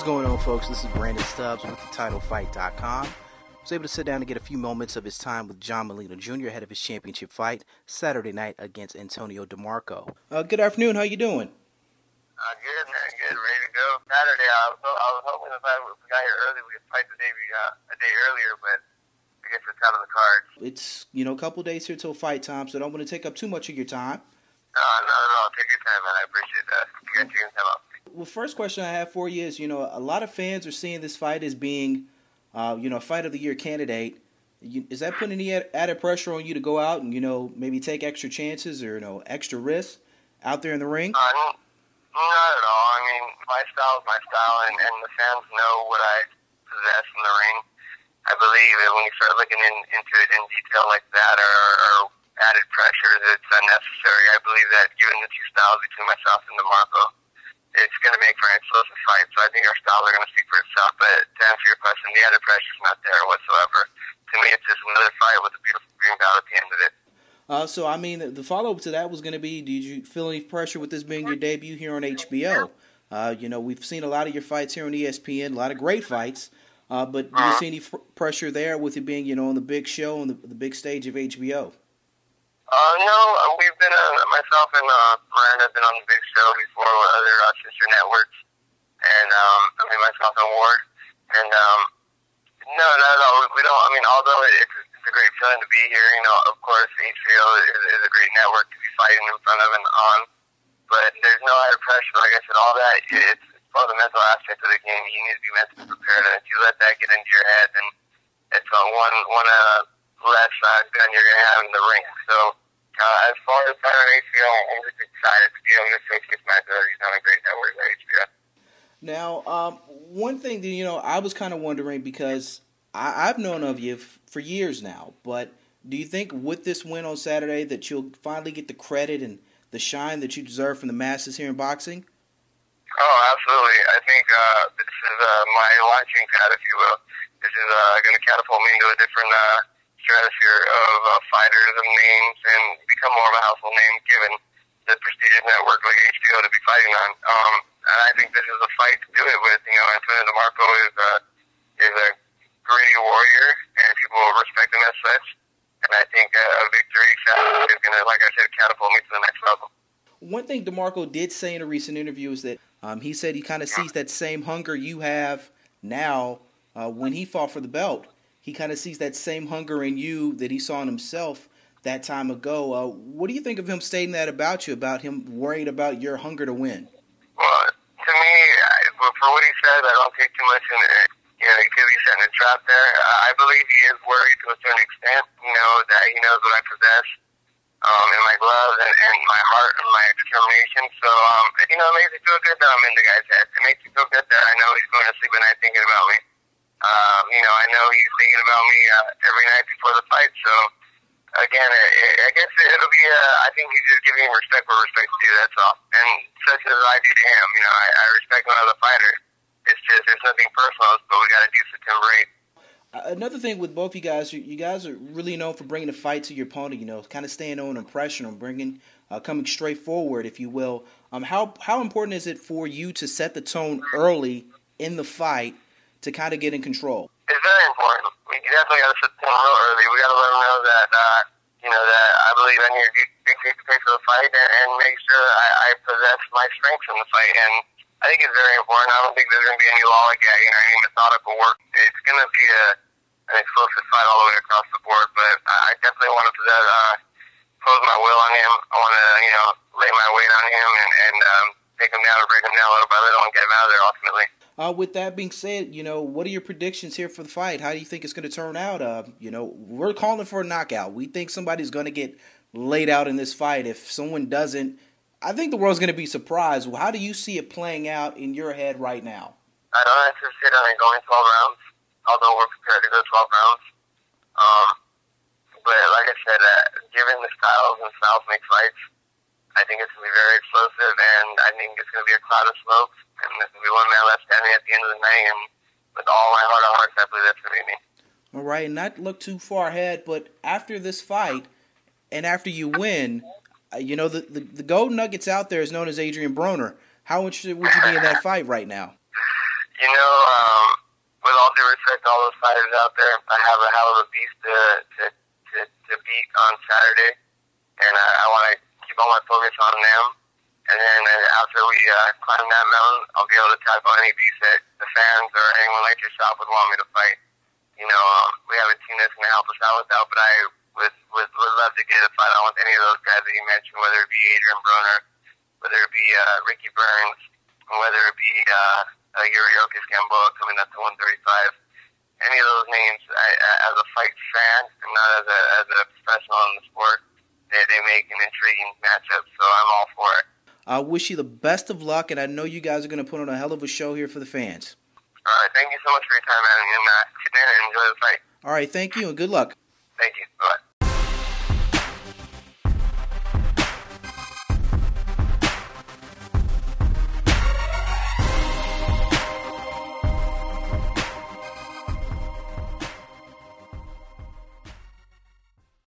What's going on, folks? This is Brandon Stubbs with TheTitleFight.com. I was able to sit down and get a few moments of his time with John Molina Jr. ahead of his championship fight Saturday night against Antonio DeMarco. Good afternoon. How you doing? Good, man. Good. Ready to go. Saturday, I was hoping if we got here early, we could fight the day a day earlier, but I guess it's out of the cards. It's, a couple days here till fight time, so I don't want to take up too much of your time. No, not at all. Take your time, man. I appreciate that. You got your time up. Well, first question I have for you is, a lot of fans are seeing this fight as being, a Fight of the Year candidate. Is that putting any added pressure on you to go out and, maybe take extra chances or, extra risks out there in the ring? Not at all. I mean, my style is my style, and the fans know what I possess in the ring. I believe that when you start looking into it in detail like that or added pressure that's unnecessary, I believe that given the two styles between myself and DeMarco, it's going to make for an explosive fight. So I think our styles are going to speak for itself. But to answer your question, the added pressure is not there whatsoever. To me, it's just another fight with a beautiful green belt at the end of it. So, the follow-up to that was going to be, did you feel any pressure with this being your debut here on HBO? We've seen a lot of your fights here on ESPN, a lot of great fights. But do you see any pressure there with it being, on the big show, on the big stage of HBO? No, we've been, myself and Miranda have been on the big show before with other sister networks, and myself and Ward, and no, not at all. We don't. Although it's a great feeling to be here, of course, HBO is a great network to be fighting in front of and on, but there's no added pressure. Like I said, all that it's part of the mental aspect of the game. You need to be mentally prepared, and if you let that get into your head, then it's one less gun you're going to have in the ring. So. As far as fighting on HBO, I'm just excited to be able to face this match. He's on a great network at HBO. Now, one thing that, I was kind of wondering, because I've known of you for years now, but do you think with this win on Saturday that you'll finally get the credit and the shine that you deserve from the masses here in boxing? Oh, absolutely. I think this is my launching pad, if you will. This is going to catapult me into a different stratosphere of fighters and names and become more of a household name given the prestigious network like HBO to be fighting on. And I think this is a fight to do it with. Antonio DeMarco is a gritty warrior, and people will respect him as such. And I think a victory is going to, like I said, catapult me to the next level. One thing DeMarco did say in a recent interview is that he said he kind of sees that same hunger you have now when he fought for the belt. He kind of sees that same hunger in you that he saw in himself that time ago. What do you think of him stating that about you, about him worried about your hunger to win? Well, to me, for what he said, I don't take too much in it. He could be setting a trap there. I believe he is worried to a certain extent, that he knows what I possess in my gloves and my heart and my determination. So, it makes me feel good that I'm in the guy's head. It makes me feel good that I know he's going to sleep at night thinking about me. I know he's thinking about me every night before the fight. So, again, I guess it'll be, I think he's just giving him respect where respect's due, that's all. And such as I do to him, I respect him as a fighter. It's just, there's nothing personal, but we got to do something right. Another thing with both you guys are really known for bringing the fight to your opponent, kind of staying on impression or coming straight forward, if you will. How important is it for you to set the tone early in the fight to kind of get in control? It's very important. We definitely got to set the tone real early. We got to let them know that, that I believe I need to dictate the pace of the fight and make sure I possess my strengths in the fight. And I think it's very important. I don't think there's going to be any lollygagging or any methodical work. It's going to be an explosive fight all the way across the board. But I definitely want to pose my will on him. I want to, lay my weight on him and take him down and break him down little by little and get him out of there ultimately. With that being said, what are your predictions here for the fight? How do you think it's going to turn out? We're calling for a knockout. We think somebody's going to get laid out in this fight. If someone doesn't, I think the world's going to be surprised. How do you see it playing out in your head right now? I don't anticipate on going 12 rounds, although we're prepared to go 12 rounds. But like I said, given the styles make fights, I think it's going to be very explosive, and I think it's going to be a cloud of smoke, and there's going to be one man left standing at the end of the night, and with all my heart of hearts, I believe that's going to be me. All right, and not look too far ahead, but after this fight, and after you win, the gold nuggets out there is known as Adrian Broner. How interested would you be in that fight right now? You know, with all due respect to all those fighters out there, I have a hell of a beast to beat on Saturday, and I want to keep all my focus on them. And then after we climb that mountain, I'll be able to tackle any beast that the fans or anyone like yourself would want me to fight. You know, we have a team that's going to help us out with that, but I would love to get a fight on with any of those guys that you mentioned, whether it be Adrian Broner, whether it be Ricky Burns, whether it be Yuriokis Gamboa coming up to 135. Any of those names, as a fight fan and not as a professional in the sport, they make an intriguing matchup, so I'm all for it. I wish you the best of luck, and I know you guys are going to put on a hell of a show here for the fans. All right, thank you so much for your time, man, and tune in and enjoy the fight. All right, thank you, and good luck. Thank you. Bye.